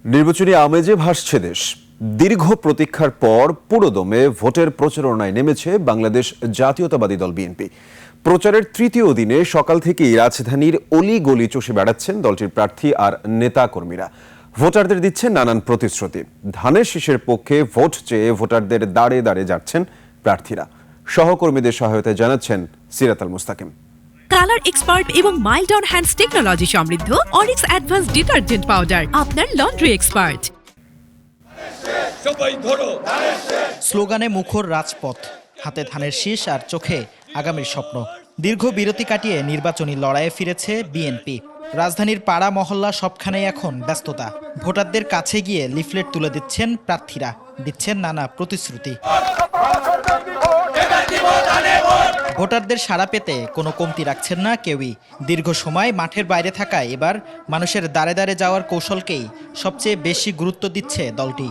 নির্বাচনী আমেজে ভাসছে দেশ। দীর্ঘ প্রতীক্ষার পর পুরোদমে ভোটের প্রচারণায় নেমেছে বাংলাদেশ জাতীয়তাবাদী দল বিএনপি। প্রচারের তৃতীয় দিনে সকাল থেকেই রাজধানীর অলি গলি চষে বেড়াচ্ছেন দলটির প্রার্থী আর নেতা কর্মীরা। ভোটারদের দিচ্ছেন নানান প্রতিশ্রুতি। ধানের শীষের পক্ষে ভোট চেয়ে ভোটারদের দাঁড়ে দাঁড়ে যাচ্ছেন প্রার্থীরা। সহকর্মীদের সহায়তায় জানাচ্ছেন সিরাত আল মুস্তাকিম। কালার এক্সপার্ট এবং মাইল্ড অন হ্যান্ডস টেকনোলজি সমৃদ্ধ অরিক্স অ্যাডভান্স ডিটারজেন্ট পাউডার আপনার লন্ড্রি এক্সপার্ট। স্লোগানে মুখর রাজপথ, হাতে ধানের শীষ আর চোখে আগামীর স্বপ্ন। দীর্ঘ বিরতি কাটিয়ে নির্বাচনী লড়াইয়ে ফিরেছে বিএনপি। রাজধানীর পাড়া মহল্লা সবখানেই এখন ব্যস্ততা। ভোটারদের কাছে গিয়ে লিফলেট তুলে দিচ্ছেন প্রার্থীরা, দিচ্ছেন নানা প্রতিশ্রুতি। ভোটারদের সাড়া পেতে কোনো কমতি রাখছেন না কেউই। দীর্ঘ সময় মাঠের বাইরে থাকায় এবার মানুষের দাঁড়ে দাঁড়ে যাওয়ার কৌশলকেই সবচেয়ে বেশি গুরুত্ব দিচ্ছে দলটি।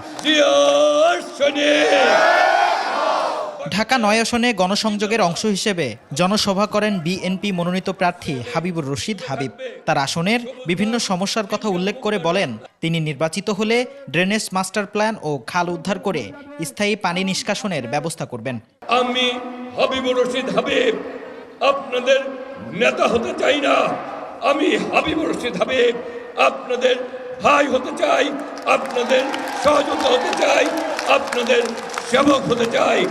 ঢাকা ৯ আসনে গণসংযোগের অংশ হিসেবে জনসভা করেন বিএনপি মনোনীত প্রার্থী হাবিবুর রশিদ হাবিব। তার আসনের বিভিন্ন সমস্যার কথা উল্লেখ করে বলেন, তিনি নির্বাচিত হলে ড্রেনেজ মাস্টার প্ল্যান ও খাল উদ্ধার করে স্থায়ী পানি নিষ্কাশনের ব্যবস্থা করবেন। আমি হাবিবুর রশিদ হাবিব আপনাদের নেতা হতে চাই না, আমি হাবিবুর রশিদ হাবিব আপনাদের ভাই হতে চাই, আপনাদের সহযোগী হতে চাই, আপনাদের সেবক হতে চাই।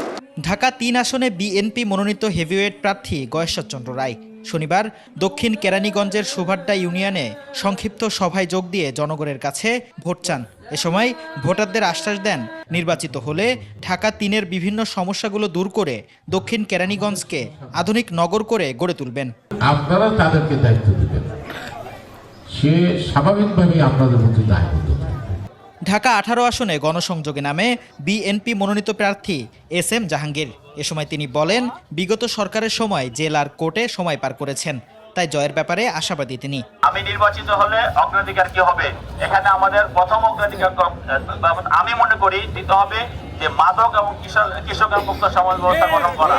ঢাকা ৩ আসনে বিএনপি মনোনীত হেভিওয়েট প্রার্থী গয়েশ্বরচন্দ্র রায় শনিবার দক্ষিণ কেরানীগঞ্জের সুভাড্ডা ইউনিয়নে সংক্ষিপ্ত সভায় যোগ দিয়ে জনগণের কাছে ভোট চান। এ সময় ভোটারদের আশ্বাস দেন, নির্বাচিত হলে ঢাকা ৩-এর বিভিন্ন সমস্যাগুলো দূর করে দক্ষিণ কেরানীগঞ্জকে আধুনিক নগর করে গড়ে তুলবেন। আপনারা তাদেরকে দায়িত্ব দেবেন, সে স্বাভাবিকভাবেই আপনাদের মধ্যে দায়িত্ব। ঢাকা ১৮ আসনে গণসংযোগে নামে বিএনপি মনোনীত প্রার্থী এস.এম. জাহাঙ্গীর। এ সময় তিনি বলেন, বিগত সরকারের সময় জেল আর কোর্টে সময় পার করেছেন, তাই জয়ের ব্যাপারে আশাবাদী তিনি। আমি নির্বাচিত হলে অগ্রাধিকার কি হবে, এখানে আমাদের প্রথম অগ্রাধিকার আমি মনে করি দিতে হবে যে মাদক এবং কৃষকের মুক্ত সমাজ ব্যবস্থা গঠন করা।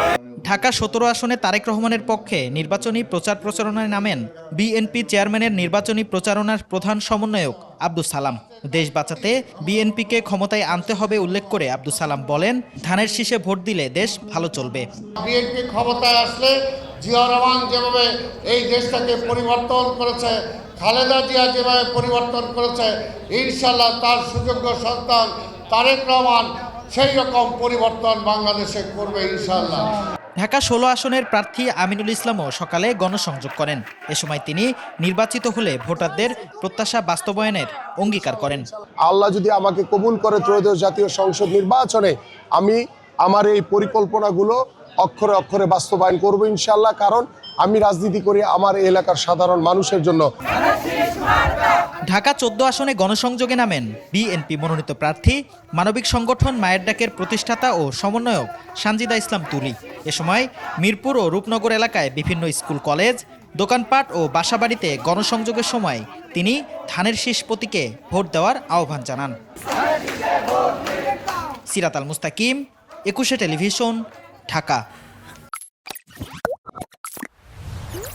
ঢাকা ১৭ আসনে তারেক রহমানের পক্ষে নির্বাচনী প্রচারণায় নামেন বিএনপি চেয়ারম্যানের নির্বাচনী প্রচারণার প্রধান সমন্বয়ক আব্দুস সালাম। দেশ বাঁচাতে বিএনপিকে ক্ষমতায় আনতে হবে উল্লেখ করে আব্দুস সালাম বলেন, ধানের শীষে ভোট দিলে দেশ ভালো চলবে। বিএনপি ক্ষমতায় আসলে জিয়া রহমান যেভাবে এই দেশটাকে পরিবর্তন করেছে, খালেদা জিয়া যেভাবে পরিবর্তন করেছে, ইনশাল্লাহ তার সুযোগ্য সন্তান তারেক রহমান সেই রকম পরিবর্তন বাংলাদেশে করবে ইনশাল্লাহ। ঢাকা ১৬ আসনের প্রার্থী আমিনুল ইসলামও সকালে গণসংযোগ করেন। এ সময় তিনি নির্বাচিত হলে ভোটারদের প্রত্যাশা বাস্তবায়নের অঙ্গীকার করেন। আল্লাহ যদি আমাকে কবুল করে ত্রয়োদশ জাতীয় সংসদ নির্বাচনে আমি আমার এই পরিকল্পনাগুলো অক্ষরে অক্ষরে বাস্তবায়ন করব ইনশাল্লাহ, কারণ আমি রাজনীতি করি আমার এই এলাকার সাধারণ মানুষের জন্য। ঢাকা ১৪ আসনে গণসংযোগে নামেন বিএনপি মনোনীত প্রার্থী মানবিক সংগঠন মায়ের ডাকের প্রতিষ্ঠাতা ও সমন্বয়ক সানজিদা ইসলাম তুলি। এ সময় মিরপুর ও রূপনগর এলাকায় বিভিন্ন স্কুল, কলেজ, দোকানপাট ও বাসাবাড়িতে গণসংযোগের সময় তিনি ধানের শীষ প্রতীকে ভোট দেওয়ার আহ্বান জানান। সিরাত আল মুস্তাকিম, ২১ টেলিভিশন, ঢাকা।